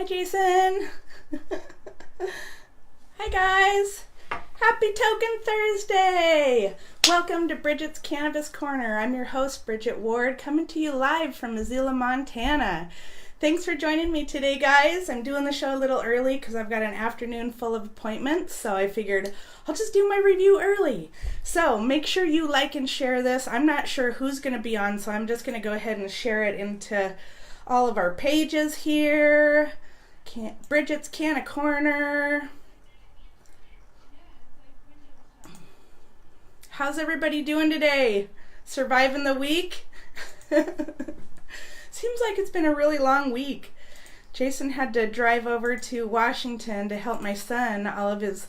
Jason. Hi guys. Happy Token Thursday. Welcome to Bridget's Cannabis Corner. I'm your host, Bridget Ward, coming to you live from Missoula, Montana. Thanks for joining me today, guys. I'm doing the show a little early because I've got an afternoon full of appointments, so I figured I'll just do my review early. So make sure you like and share this. I'm not sure who's going to be on, so I'm just going to go ahead and share it into all of our pages here. Bridget's Canna Corner. How's everybody doing today? Surviving the week? Seems like it's been a really long week. Jason had to drive over to Washington to help my son. All of his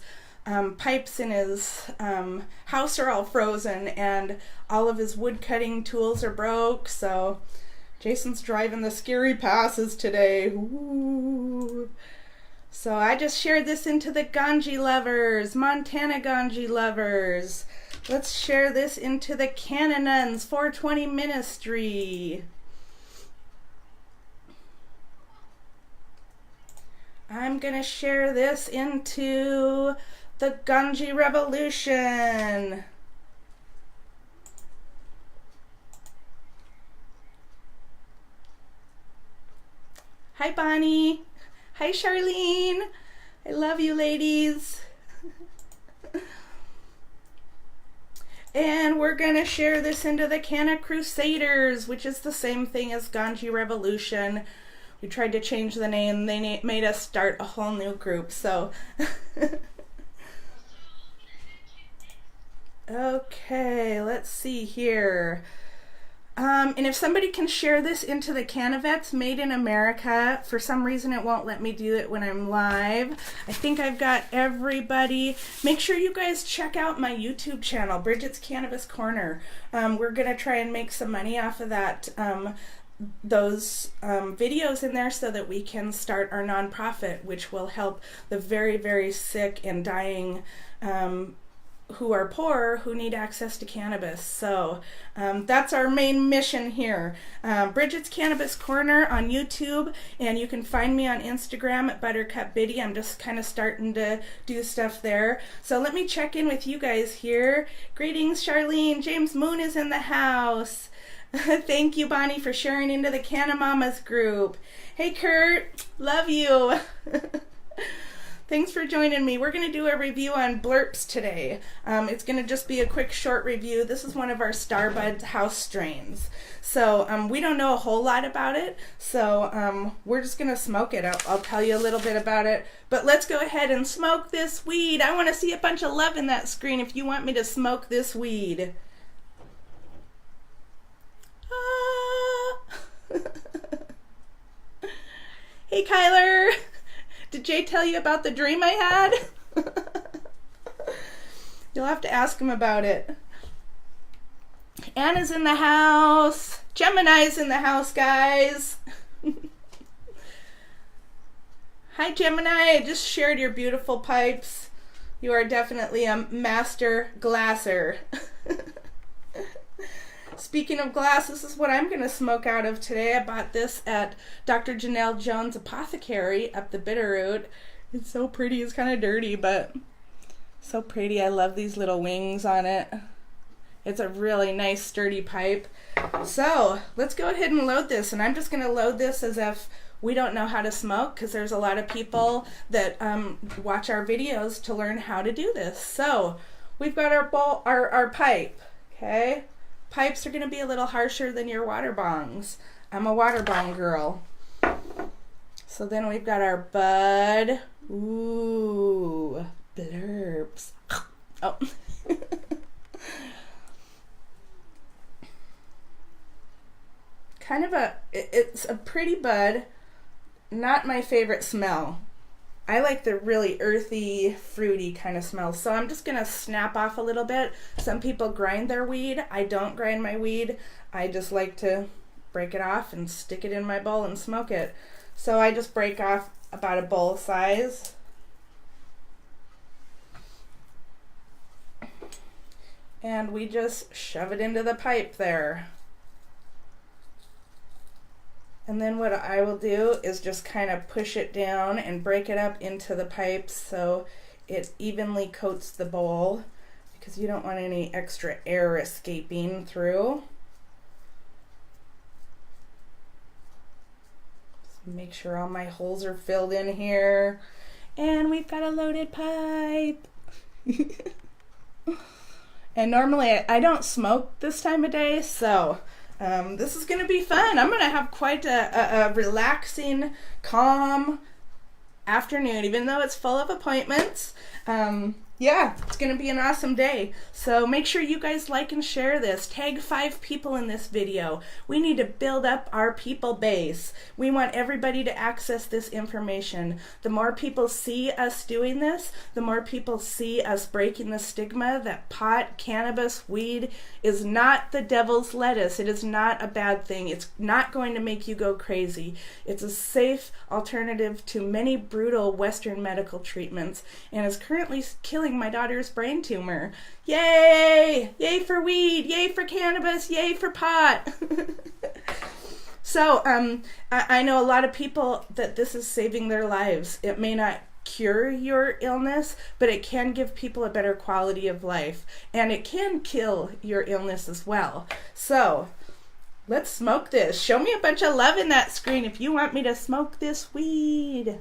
pipes in his house are all frozen and all of his wood cutting tools are broke, so Jason's driving the scary passes today. Ooh. So I just shared this into the Ganji lovers, Montana Ganji lovers. Let's share this into the Canonans 420 Ministry. I'm going to share this into the Ganji Revolution. Hi, Bonnie. Hi, Charlene. I love you, ladies. And we're going to share this into the Canna Crusaders, which is the same thing as Ganji Revolution. We tried to change the name. They made us start a whole new group, so. Okay, let's see here. And if somebody can share this into the Canavets Made in America, for some reason it won't let me do it when I'm live. I think I've got everybody. Make sure you guys check out my YouTube channel, Bridget's Cannabis Corner. We're going to try and make some money off of that, those videos in there so that we can start our nonprofit, which will help the very, very sick and dying who are poor, who need access to cannabis. So that's our main mission here. Bridget's Cannabis Corner on YouTube, and you can find me on Instagram at Buttercup Biddy. I'm just kind of starting to do stuff there. So let me check in with you guys here. Greetings, Charlene. James Moon is in the house. Thank you, Bonnie, for sharing into the Canna Mamas group. Hey, Kurt. Love you. Thanks for joining me. We're going to do a review on Blurps today. It's going to just be a quick short review. This is one of our Starbud house strains. So we don't know a whole lot about it, so we're just going to smoke it. I'll tell you a little bit about it. But let's go ahead and smoke this weed. I want to see a bunch of love in that screen if you want me to smoke this weed. Hey, Kyler. Did Jay tell you about the dream I had? You'll have to ask him about it. Anna's in the house. Gemini's in the house, guys. Hi, Gemini. I just shared your beautiful pipes. You are definitely a master glasser. Speaking of glass, this is what I'm going to smoke out of today. I bought this at Dr. Janelle Jones' Apothecary up the Bitterroot. It's so pretty. It's kind of dirty, but so pretty. I love these little wings on it. It's a really nice, sturdy pipe. So let's go ahead and load this. And I'm just going to load this as if we don't know how to smoke, because there's a lot of people that watch our videos to learn how to do this. So we've got our bowl, our pipe, okay? Pipes are going to be a little harsher than your water bongs. I'm a water bong girl. So then we've got our bud. Ooh, blurps. Oh. Kind of it's a pretty bud. Not my favorite smell. I like the really earthy, fruity kind of smell. So I'm just going to snap off a little bit. Some people grind their weed. I don't grind my weed. I just like to break it off and stick it in my bowl and smoke it. So I just break off about a bowl size. And we just shove it into the pipe there. And then what I will do is just kind of push it down and break it up into the pipes so it evenly coats the bowl, because you don't want any extra air escaping through. Just make sure all my holes are filled in here. And we've got a loaded pipe. And normally I don't smoke this time of day, so this is going to be fun. I'm going to have quite a relaxing, calm afternoon, even though it's full of appointments. Yeah, it's going to be an awesome day. So make sure you guys like and share this. Tag 5 people in this video. We need to build up our people base. We want everybody to access this information. The more people see us doing this, the more people see us breaking the stigma that pot, cannabis, weed is not the devil's lettuce. It is not a bad thing. It's not going to make you go crazy. It's a safe alternative to many brutal Western medical treatments and is currently killing my daughter's brain tumor. Yay! Yay for weed! Yay for cannabis! Yay for pot! So, I know a lot of people that this is saving their lives. It may not cure your illness, but it can give people a better quality of life. And it can kill your illness as well. So, let's smoke this. Show me a bunch of love in that screen if you want me to smoke this weed.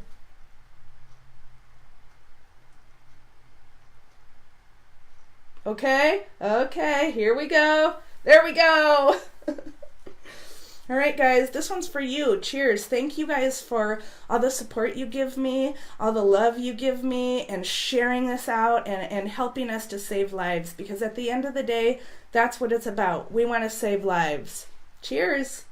Okay, here we go. There we go. All right, guys, this one's for you. Cheers. Thank you guys for all the support you give me, all the love you give me, and sharing this out and helping us to save lives. Because at the end of the day, that's what it's about. We want to save lives. Cheers.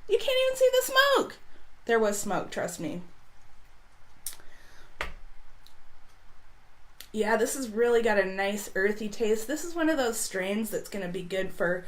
You can't even see the smoke. There was smoke, trust me. Yeah, this has really got a nice earthy taste. This is one of those strains that's going to be good for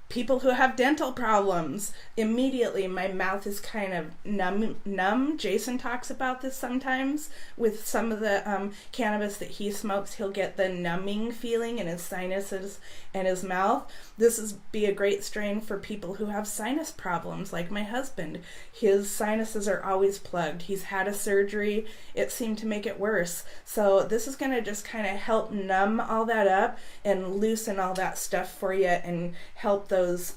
people who have dental problems. Immediately, my mouth is kind of numb. Jason talks about this sometimes with some of the cannabis that he smokes. He'll get the numbing feeling in his sinuses and his mouth. This is be a great strain for people who have sinus problems, like my husband. His sinuses are always plugged. He's had a surgery. It seemed to make it worse. So this is going to just kind of help numb all that up and loosen all that stuff for you and help those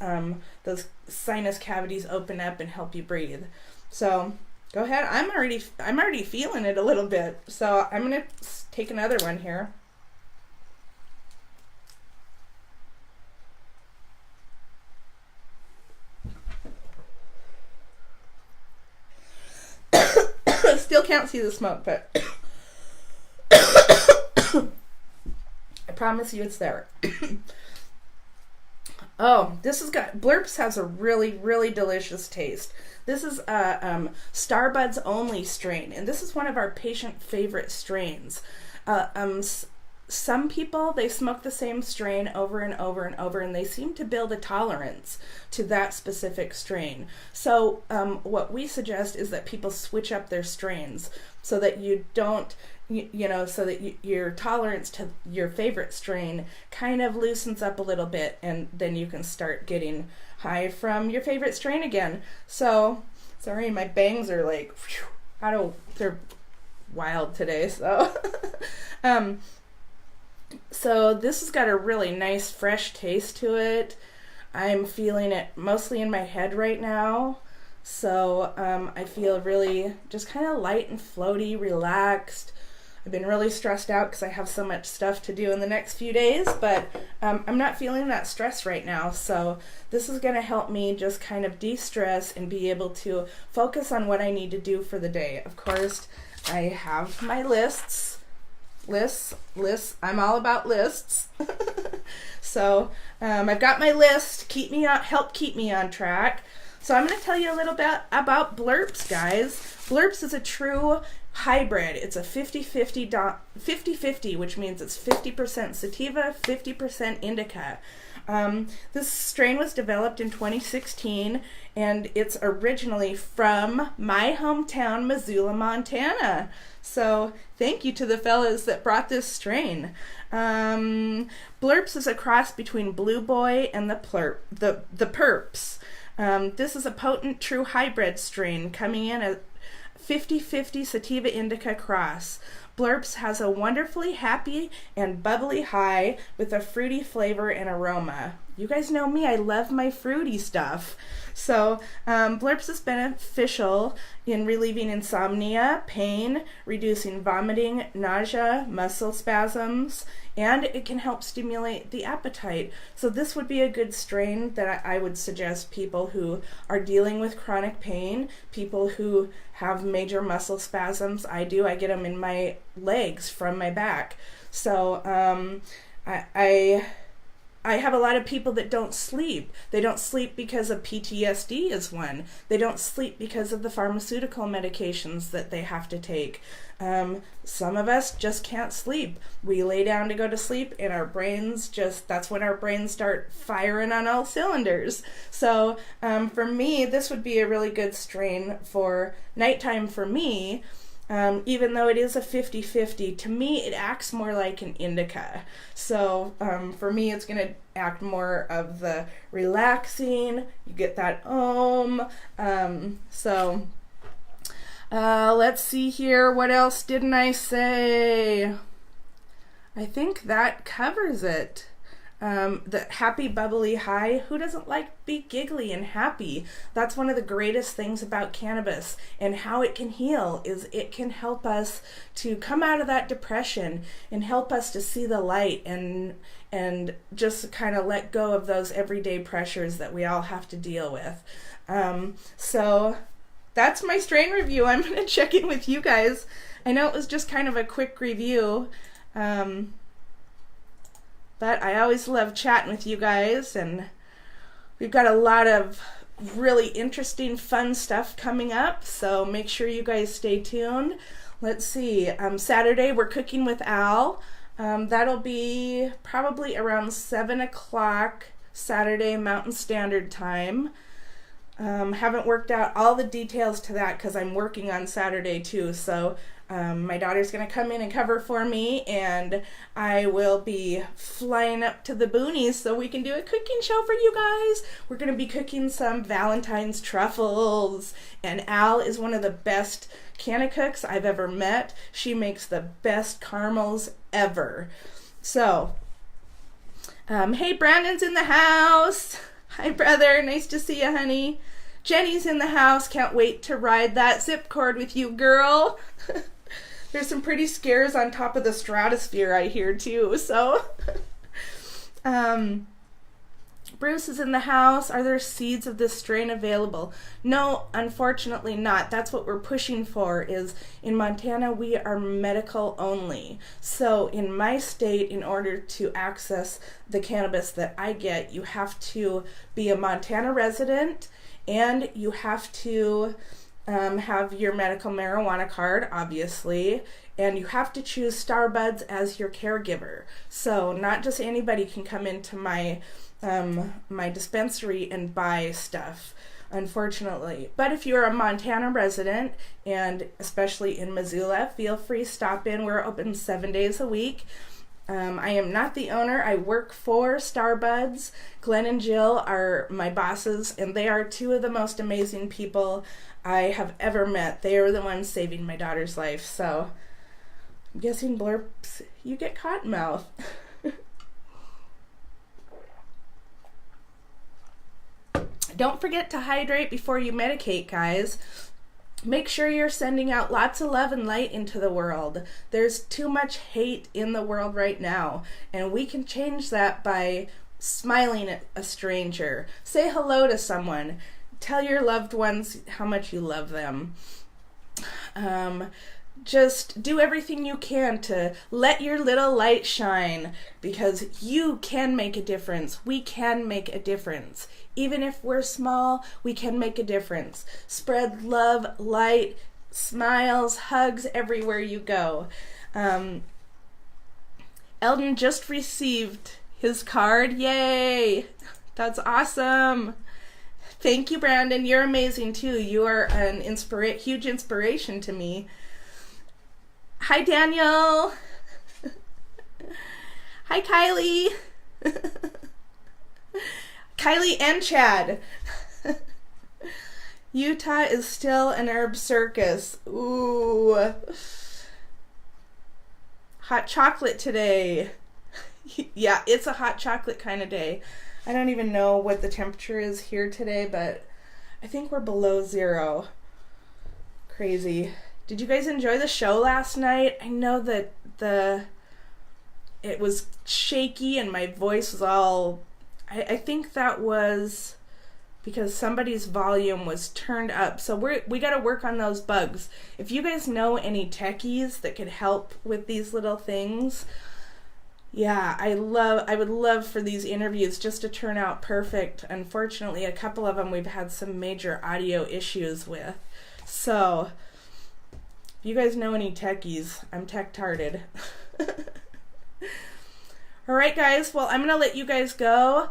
sinus cavities open up and help you breathe. So go ahead. I'm already feeling it a little bit. So I'm going to take another one here. Still can't see the smoke, but I promise you it's there. Oh, this has got, Blurps has a really, really delicious taste. This is a Starbuds only strain, and this is one of our patient favorite strains. Some people, they smoke the same strain over and over and over, and they seem to build a tolerance to that specific strain. So what we suggest is that people switch up their strains so that you don't, so that your tolerance to your favorite strain kind of loosens up a little bit, and then you can start getting high from your favorite strain again. So, sorry, my bangs are like, they're wild today, so. So this has got a really nice fresh taste to it. I'm feeling it mostly in my head right now. So I feel really just kind of light and floaty, relaxed. I've been really stressed out because I have so much stuff to do in the next few days, but I'm not feeling that stress right now. So this is going to help me just kind of de-stress and be able to focus on what I need to do for the day. Of course, I have my lists. I'm all about lists. So I've got my list. Help keep me on track. So I'm going to tell you a little bit about Blurps, guys. Blurps is a true hybrid. It's a 50-50, which means it's 50% sativa, 50% indica. This strain was developed in 2016, and it's originally from my hometown, Missoula, Montana. So thank you to the fellas that brought this strain. Blurps is a cross between Blue Boy and the Perps. This is a potent true hybrid strain coming in at 50-50 sativa indica cross. Blurps has a wonderfully happy and bubbly high with a fruity flavor and aroma. You guys know me, I love my fruity stuff. So Blurps is beneficial in relieving insomnia, pain, reducing vomiting, nausea, muscle spasms, and it can help stimulate the appetite. So this would be a good strain that I would suggest people who are dealing with chronic pain, people who have major muscle spasms. I get them in my legs from my back. So I have a lot of people that don't sleep. They don't sleep because of PTSD is one. They don't sleep because of the pharmaceutical medications that they have to take. Some of us just can't sleep. We lay down to go to sleep and our brains that's when our brains start firing on all cylinders. So for me, this would be a really good strain for nighttime for me. Even though it is a 50-50, to me it acts more like an indica. So for me it's going to act more of the relaxing, you get that let's see here, what else didn't I say? I think that covers it. The happy, bubbly high. Who doesn't like be giggly and happy? That's one of the greatest things about cannabis and how it can heal is it can help us to come out of that depression and help us to see the light and just kind of let go of those everyday pressures that we all have to deal with. So that's my strain review. I'm going to check in with you guys. I know it was just kind of a quick review. But I always love chatting with you guys, and we've got a lot of really interesting, fun stuff coming up, so make sure you guys stay tuned. Let's see, Saturday we're cooking with Al. That'll be probably around 7 o'clock Saturday Mountain Standard Time. Haven't worked out all the details to that because I'm working on Saturday too, so my daughter's going to come in and cover for me, and I will be flying up to the boonies so we can do a cooking show for you guys. We're going to be cooking some Valentine's truffles, and Al is one of the best canna cooks I've ever met. She makes the best caramels ever. So, hey, Brandon's in the house. Hi, brother. Nice to see you, honey. Jenny's in the house. Can't wait to ride that zip cord with you, girl. There's some pretty scares on top of the stratosphere, I hear, too. So, Bruce is in the house. Are there seeds of this strain available? No, unfortunately not. That's what we're pushing for, is in Montana, we are medical only. So in my state, in order to access the cannabis that I get, you have to be a Montana resident, and you have to have your medical marijuana card, obviously, and you have to choose Starbuds as your caregiver. So not just anybody can come into my my dispensary and buy stuff, unfortunately. But if you're a Montana resident, and especially in Missoula, feel free to stop in. We're open 7 days a week. I am not the owner. I work for Starbuds. Glenn and Jill are my bosses, and they are two of the most amazing people I have ever met. They are the ones saving my daughter's life. So I'm guessing, Blurps, you get cotton mouth. Don't forget to hydrate before you medicate, guys. Make sure you're sending out lots of love and light into the world. There's too much hate in the world right now, and we can change that by smiling at a stranger. Say hello to someone. Tell your loved ones how much you love them. Just do everything you can to let your little light shine, because you can make a difference. We can make a difference. Even if we're small, we can make a difference. Spread love, light, smiles, hugs everywhere you go. Eldon just received his card. Yay! That's awesome. Thank you, Brandon. You're amazing too. You are an huge inspiration to me. Hi, Daniel. Hi, Kylie. Kylie and Chad. Utah is still an herb circus. Ooh. Hot chocolate today. Yeah, it's a hot chocolate kind of day. I don't even know what the temperature is here today, but I think we're below 0. Crazy. Did you guys enjoy the show last night? I know that it was shaky and my voice was all... I think that was because somebody's volume was turned up. So we got to work on those bugs. If you guys know any techies that could help with these little things, yeah, I would love for these interviews just to turn out perfect. Unfortunately, a couple of them we've had some major audio issues with. So, if you guys know any techies, I'm tech-tarded. All right, guys. Well, I'm going to let you guys go.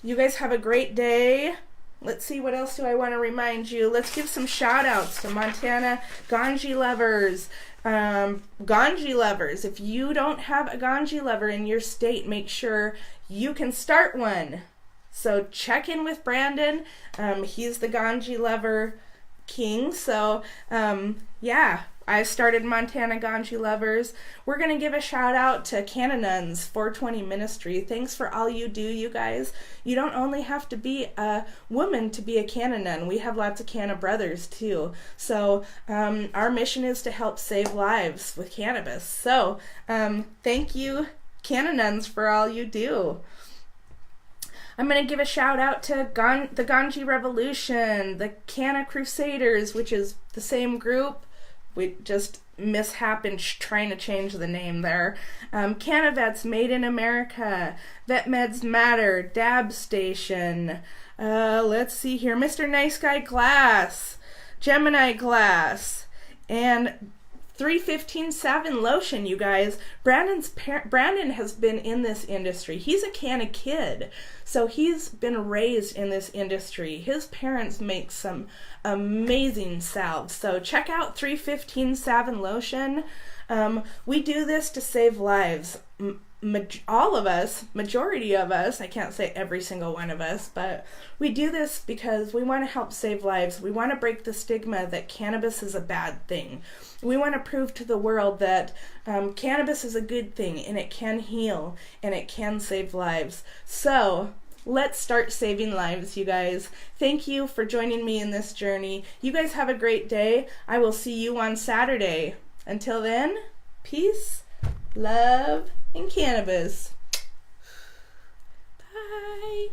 You guys have a great day. Let's see, what else do I want to remind you? Let's give some shout-outs to Montana Ganji lovers. Ganji lovers, if you don't have a Ganji lover in your state, make sure you can start one. So check in with Brandon. He's the Ganji lover king. So, yeah. I started Montana Ganji Lovers. We're going to give a shout out to Canonun's 420 Ministry. Thanks for all you do, you guys. You don't only have to be a woman to be a Canonun. We have lots of Cana brothers too. So our mission is to help save lives with cannabis. So thank you, Canonuns, for all you do. I'm going to give a shout out to the Ganji Revolution, the Cana Crusaders, which is the same group. We just mishappened trying to change the name there. Canavets Made in America, Vet Meds Matter, Dab Station. Let's see here. Mr. Nice Guy Glass, Gemini Glass, and 315 Savin Lotion, you guys. Brandon has been in this industry. He's a Cana kid, so he's been raised in this industry. His parents make some amazing salves. So check out 315 Savin Lotion. We do this to save lives. All of us, majority of us, I can't say every single one of us, but we do this because we want to help save lives. We want to break the stigma that cannabis is a bad thing. We want to prove to the world that cannabis is a good thing and it can heal and it can save lives. So let's start saving lives, you guys. Thank you for joining me in this journey. You guys have a great day. I will see you on Saturday. Until then, peace, love, and cannabis. Bye.